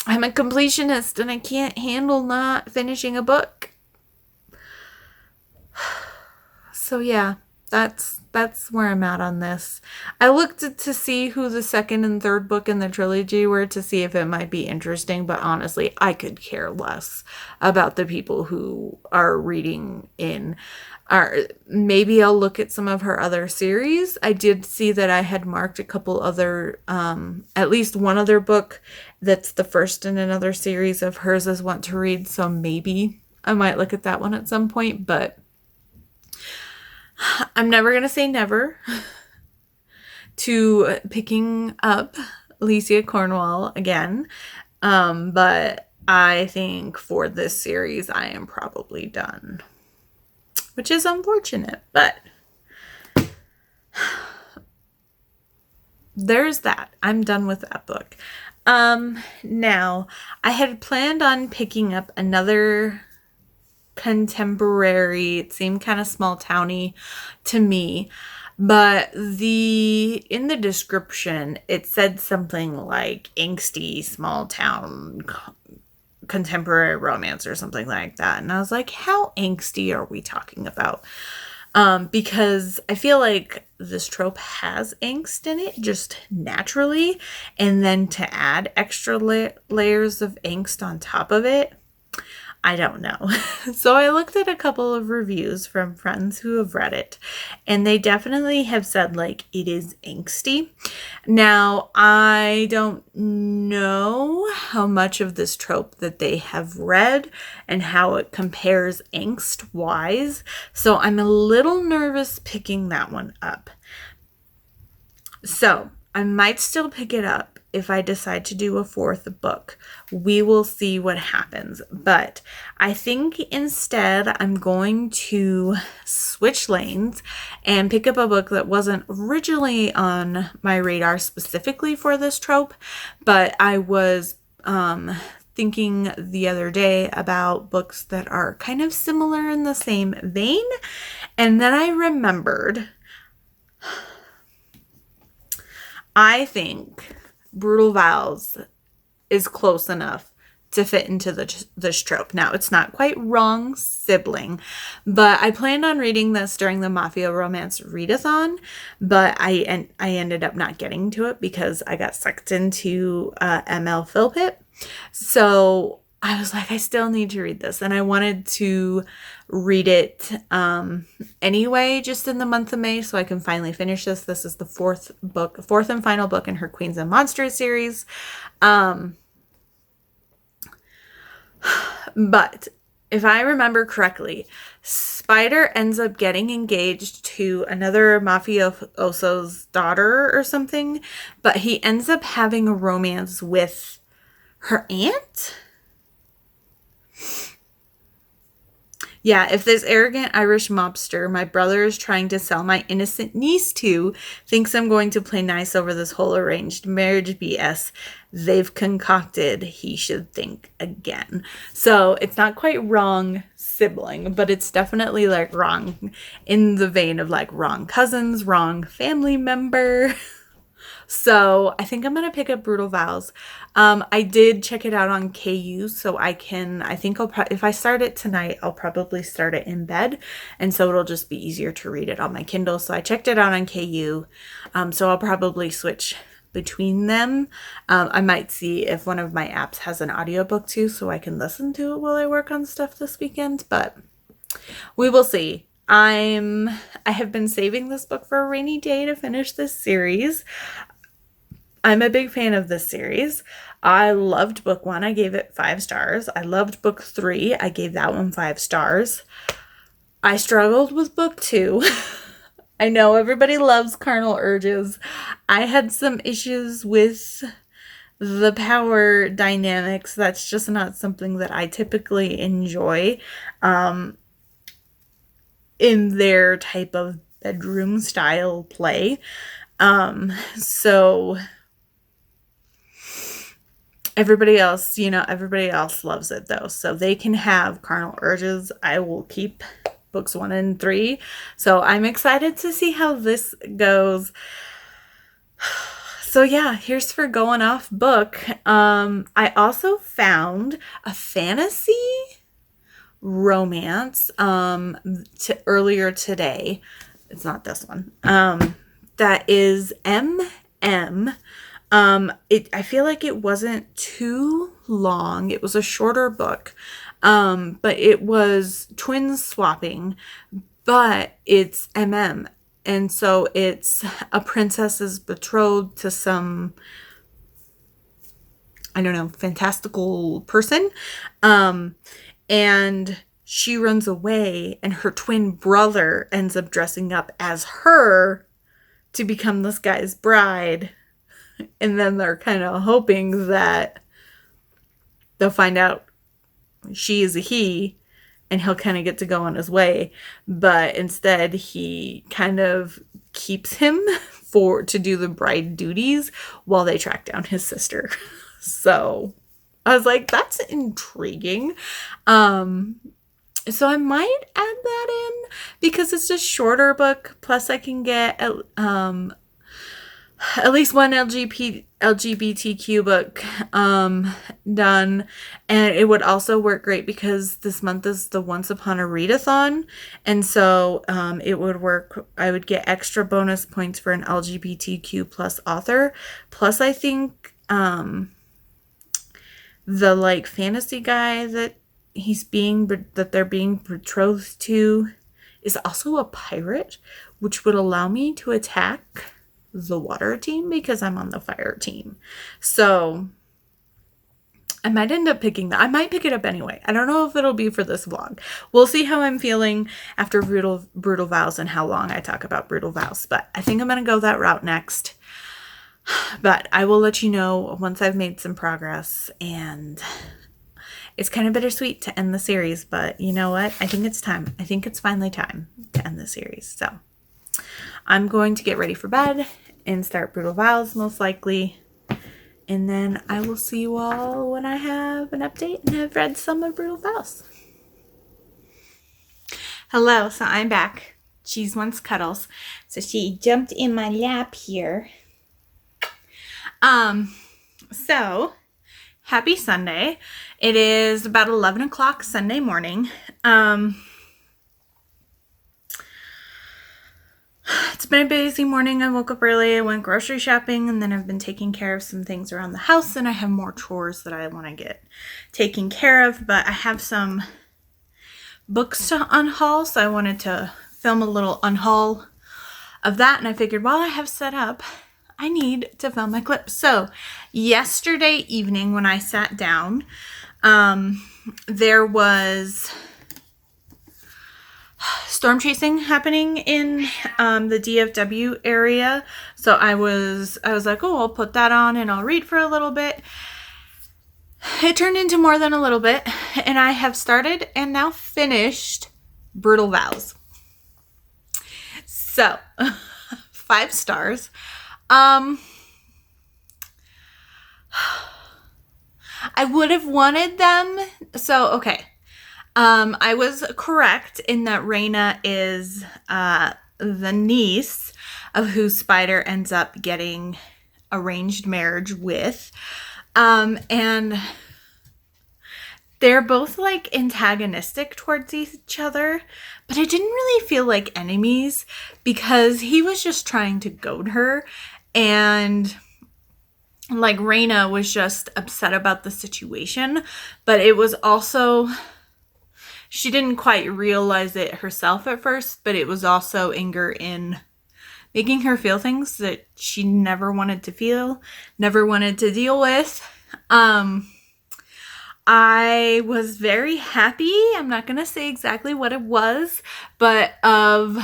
I'm a completionist and I can't handle not finishing a book. So yeah, that's where I'm at on this. I looked to see who the second and third book in the trilogy were to see if it might be interesting, but honestly, I could care less about the people who are reading in. Maybe I'll look at some of her other series. I did see that I had marked a couple other, at least one other book that's the first in another series of hers as want to read. So maybe I might look at that one at some point, but I'm never going to say never to picking up Alicia Cornwell again. But I think for this series, I am probably done. Which is unfortunate, but there's that. I'm done with that book. Now, I had planned on picking up another contemporary. It seemed kind of small towny to me, but in the description, it said something like angsty small town contemporary romance or something like that. And I was like, how angsty are we talking about? Because I feel like this trope has angst in it just naturally. And then to add extra layers of angst on top of it, I don't know. So I looked at a couple of reviews from friends who have read it, and they definitely have said like it is angsty. Now, I don't know how much of this trope that they have read and how it compares angst wise. So I'm a little nervous picking that one up. So I might still pick it up if I decide to do a 4th book. We will see what happens. But I think instead I'm going to switch lanes and pick up a book that wasn't originally on my radar specifically for this trope, but I was thinking the other day about books that are kind of similar in the same vein. And then I remembered, I think Brutal Vows is close enough to fit into this trope. Now, it's not quite wrong, Sibling, but I planned on reading this during the Mafia Romance readathon, but I ended up not getting to it because I got sucked into ML Philpit. So I was like, I still need to read this. And I wanted to read it anyway, just in the month of May, so I can finally finish this. This is the fourth and final book in her Queens and Monsters series. But if I remember correctly, Spider ends up getting engaged to another mafioso's daughter or something, but he ends up having a romance with her aunt? Yeah, if this arrogant Irish mobster my brother is trying to sell my innocent niece to thinks I'm going to play nice over this whole arranged marriage BS they've concocted, he should think again. So it's not quite wrong sibling, but it's definitely like wrong in the vein of like wrong cousins, wrong family member. So I think I'm going to pick up Brutal Vows. I did check it out on KU, so I think if I start it tonight, I'll probably start it in bed. And so it'll just be easier to read it on my Kindle. So I checked it out on KU. So I'll probably switch between them. I might see if one of my apps has an audiobook too, so I can listen to it while I work on stuff this weekend, but we will see. I have been saving this book for a rainy day to finish this series. I'm a big fan of this series. I loved book 1. I gave it 5 stars. I loved book 3. I gave that one 5 stars. I struggled with book 2. I know everybody loves carnal urges. I had some issues with the power dynamics. That's just not something that I typically enjoy in their type of bedroom style play. So everybody else loves it though. So they can have carnal urges. I will keep books 1 and 3. So I'm excited to see how this goes. So yeah, here's for going off book. I also found a fantasy romance earlier today. It's not this one. That is MM. I feel like it wasn't too long. It was a shorter book. But it was twin swapping, but it's MM. And so it's a princess is betrothed to some, I don't know, fantastical person. And she runs away and her twin brother ends up dressing up as her to become this guy's bride. And then they're kind of hoping that they'll find out she is a he and he'll kind of get to go on his way. But instead he kind of keeps him to do the bride duties while they track down his sister. So I was like, that's intriguing. So I might add that in because it's a shorter book. Plus I can get at least one LGBTQ book done, and it would also work great because this month is the Once Upon a Readathon, and so it would work. I would get extra bonus points for an LGBTQ plus author. Plus I think the like fantasy guy that they're being betrothed to is also a pirate, which would allow me to attack the water team because I'm on the fire team. So I might end up picking that. I might pick it up anyway. I don't know if it'll be for this vlog. We'll see how I'm feeling after Brutal Vows and how long I talk about Brutal Vows. But I think I'm going to go that route next. But I will let you know once I've made some progress. And it's kind of bittersweet to end the series. But you know what? I think it's time. I think it's finally time to end the series. So I'm going to get ready for bed and start Brutal Vows most likely. And then I will see you all when I have an update and have read some of Brutal Vows. Hello, so I'm back. Cheese wants cuddles. So she jumped in my lap here. So happy Sunday. It is about 11 o'clock Sunday morning. It's been a busy morning. I woke up early, I went grocery shopping, and then I've been taking care of some things around the house, and I have more chores that I want to get taken care of, but I have some books to unhaul, so I wanted to film a little unhaul of that, and I figured while I have set up, I need to film my clip. So yesterday evening when I sat down, there was storm chasing happening in the DFW area. So I was like, oh, I'll put that on and I'll read for a little bit. It turned into more than a little bit, and I have started and now finished Brutal Vows. So 5 stars. I would have wanted them. So, okay. I was correct in that Raina is the niece of who Spider ends up getting arranged marriage with. And they're both like antagonistic towards each other, but I didn't really feel like enemies because he was just trying to goad her, and like Raina was just upset about the situation, but it was also, she didn't quite realize it herself at first, but it was also anger in making her feel things that she never wanted to feel, never wanted to deal with. I was very happy. I'm not going to say exactly what it was, but of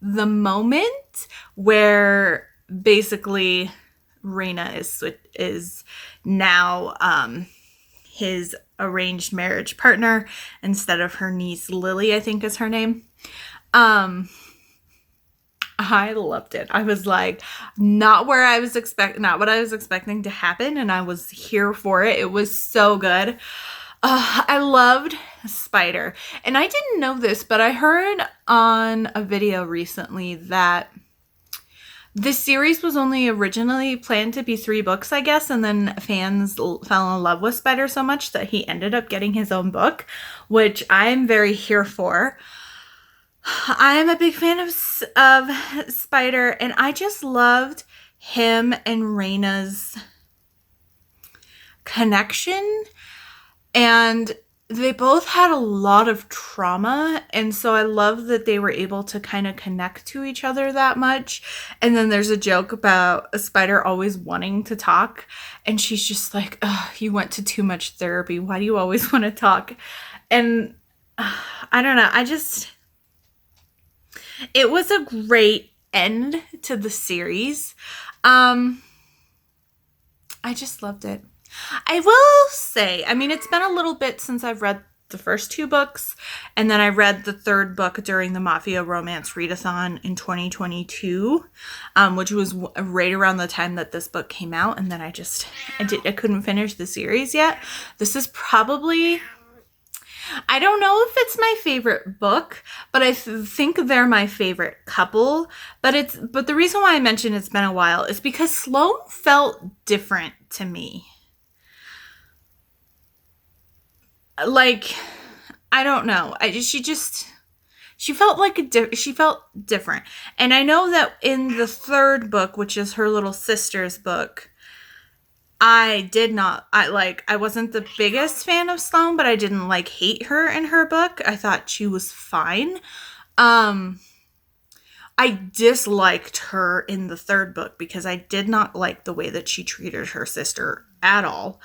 the moment where basically Raina is now his arranged marriage partner instead of her niece Lily, I think is her name. I loved it. I was like, not what I was expecting to happen, and I was here for it. It was so good. I loved Spider, and I didn't know this, but I heard on a video recently that this series was only originally planned to be 3 books, I guess, and then fans fell in love with Spider so much that he ended up getting his own book, which I'm very here for. I am a big fan of Spider, and I just loved him and Raina's connection, and they both had a lot of trauma, and so I love that they were able to kind of connect to each other that much. And then there's a joke about a Spider always wanting to talk, and she's just like, ugh, you went to too much therapy. Why do you always want to talk? And I don't know. It was a great end to the series. I just loved it. I will say, I mean, it's been a little bit since I've read the first 2 books, and then I read the 3rd book during the Mafia Romance Readathon in 2022, which was right around the time that this book came out, and then I couldn't finish the series yet. This is probably, I don't know if it's my favorite book, but I think they're my favorite couple. But the reason why I mentioned it's been a while is because Sloane felt different to me. Like, I don't know. She felt like she felt different. And I know that in the 3rd book, which is her little sister's book, I wasn't the biggest fan of Sloane, but I didn't hate her in her book. I thought she was fine. I disliked her in the 3rd book because I did not like the way that she treated her sister at all.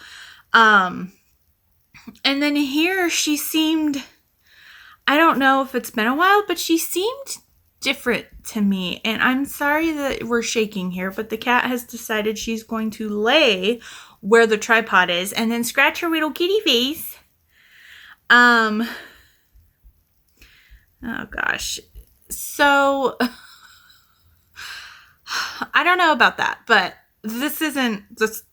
And then here she seemed, I don't know if it's been a while, but she seemed different to me. And I'm sorry that we're shaking here, but the cat has decided she's going to lay where the tripod is and then scratch her little kitty face. Oh gosh. So I don't know about that, but this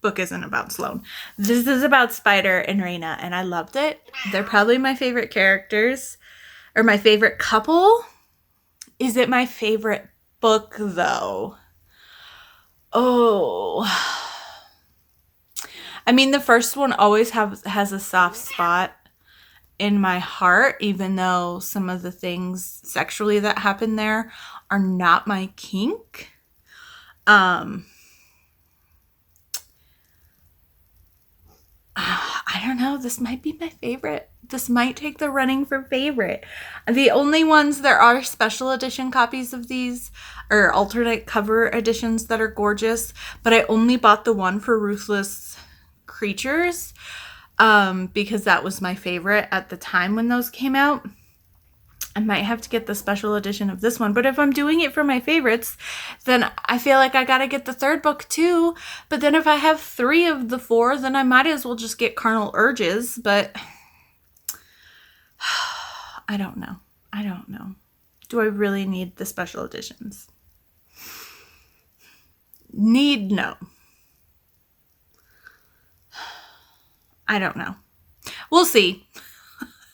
book isn't about Sloane. This is about Spider and Raina, and I loved it. They're probably my favorite characters, or my favorite couple. Is it my favorite book, though? Oh. I mean, the first one always has a soft spot. in my heart, even though some of the things sexually that happen there are not my kink. I don't know. This might be my favorite. This might take the running for favorite. The only ones, there are special edition copies of these, or alternate cover editions that are gorgeous, but I only bought the one for Ruthless Creatures because that was my favorite at the time when those came out. I might have to get the special edition of this one, but if I'm doing it for my favorites, then I feel like I gotta get the third book too. But then if I have 3 of the 4, then I might as well just get Carnal Urges, but I don't know. Do I really need the special editions? No. I don't know. We'll see.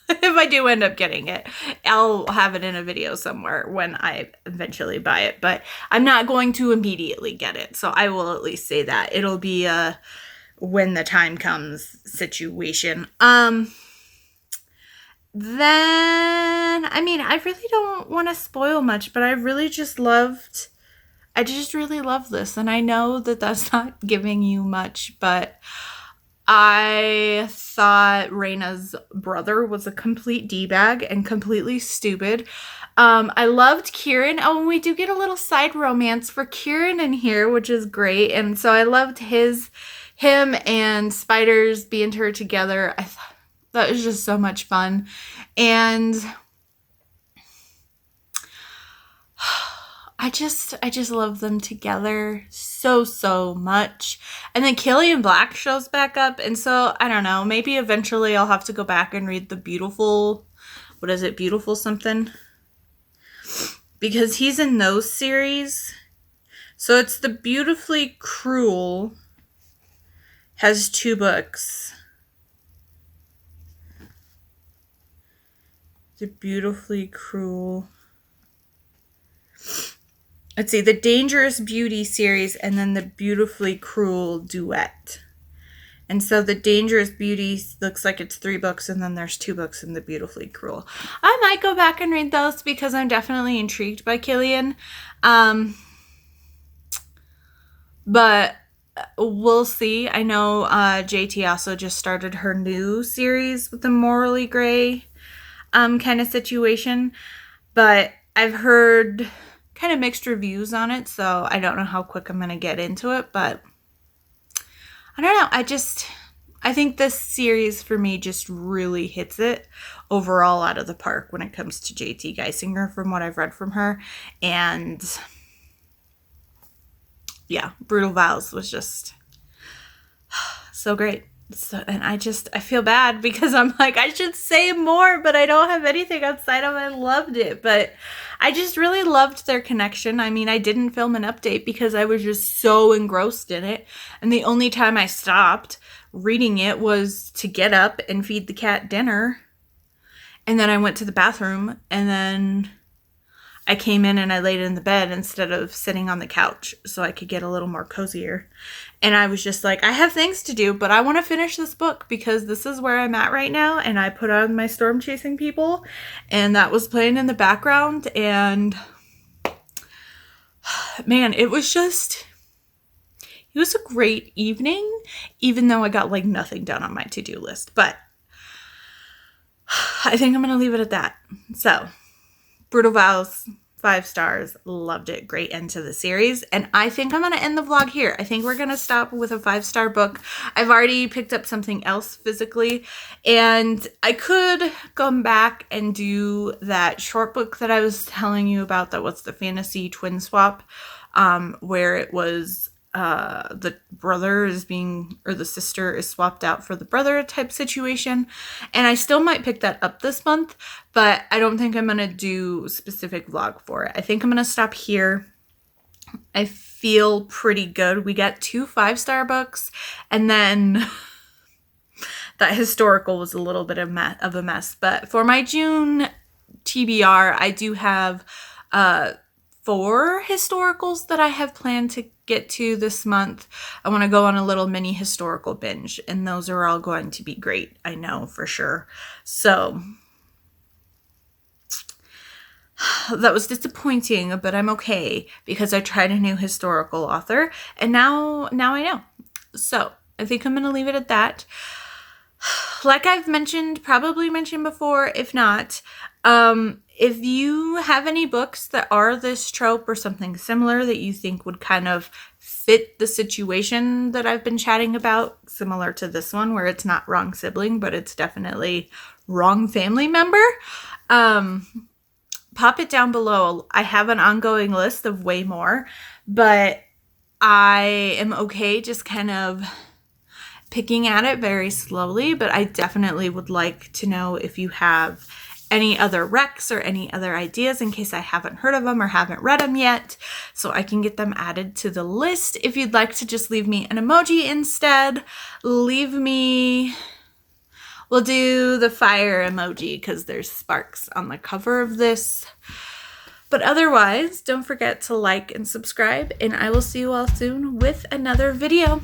If I do end up getting it, I'll have it in a video somewhere when I eventually buy it, but I'm not going to immediately get it. So I will at least say that it'll be a when the time comes situation. Then, I mean, I really don't want to spoil much, but I just really love this. And I know that that's not giving you much, but I thought Raina's brother was a complete D-bag and completely stupid. I loved Kieran. Oh, and we do get a little side romance for Kieran in here, which is great. And so I loved him and Spider's banter together. I thought that was just so much fun. And I just love them together so much. And then Killian Black shows back up. And so, I don't know, maybe eventually I'll have to go back and read the Beautiful, what is it, Beautiful something? Because he's in those series. So it's the Beautifully Cruel, has 2 books. The Beautifully Cruel. Let's see, the Dangerous Beauty series and then the Beautifully Cruel duet. And so the Dangerous Beauty looks like it's 3 books and then there's 2 books in the Beautifully Cruel. I might go back and read those because I'm definitely intrigued by Killian. But we'll see. I know JT also just started her new series with the Morally Gray kind of situation. But I've heard kind of mixed reviews on it, so I don't know how quick I'm going to get into it, but I don't know. I think this series for me just really hits it overall out of the park when it comes to JT Geisinger from what I've read from her. And yeah, Brutal Vows was just so great. So, and I feel bad because I'm like, I should say more, but I don't have anything outside of I loved it. But I just really loved their connection. I mean, I didn't film an update because I was just so engrossed in it. And the only time I stopped reading it was to get up and feed the cat dinner. And then I went to the bathroom and then I came in and I laid in the bed instead of sitting on the couch so I could get a little more cozier. And I was just like, I have things to do, but I want to finish this book because this is where I'm at right now. And I put on my Storm Chasing People and that was playing in the background. And man, it was a great evening, even though I got like nothing done on my to-do list. But I think I'm going to leave it at that. So, Brutal Vows, 5 stars, loved it. Great end to the series. And I think I'm going to end the vlog here. I think we're going to stop with a 5-star book. I've already picked up something else physically. And I could come back and do that short book that I was telling you about that was the fantasy twin swap, where it was the brother is being, or the sister is swapped out for the brother type situation. And I still might pick that up this month, but I don't think I'm going to do a specific vlog for it. I think I'm going to stop here. I feel pretty good. We got 2 5-star books, and then that historical was a little bit of a mess. But for my June TBR, I do have 4 historicals that I have planned to get to this month. I want to go on a little mini historical binge, and those are all going to be great. I know for sure. So that was disappointing, but I'm okay because I tried a new historical author, and now I know. So I think I'm going to leave it at that. Like I've probably mentioned before, if not, if you have any books that are this trope or something similar that you think would kind of fit the situation that I've been chatting about, similar to this one where it's not wrong sibling, but it's definitely wrong family member, pop it down below. I have an ongoing list of way more, but I am okay just kind of picking at it very slowly, but I definitely would like to know if you have any other recs or any other ideas in case I haven't heard of them or haven't read them yet, so I can get them added to the list. If you'd like to just leave me an emoji instead, we'll do the fire emoji because there's sparks on the cover of this. But otherwise, don't forget to like and subscribe, and I will see you all soon with another video.